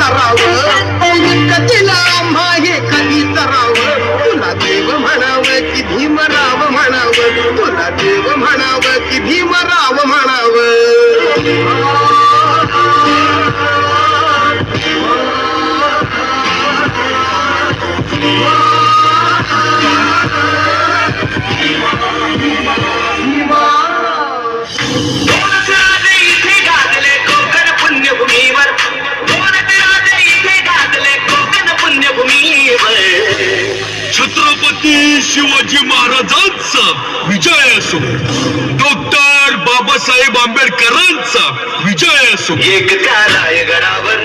करावं कधीला आम्हा हे कधी करावं तुला देव म्हणावं की भीमराव म्हणावं तुला देव म्हणावं की भीमराव म्हणावं छत्रपती शिवाजी महाराजांचा विजय असो डॉक्टर बाबासाहेब आंबेडकरांचा विजय असो एक त्या रायगडावर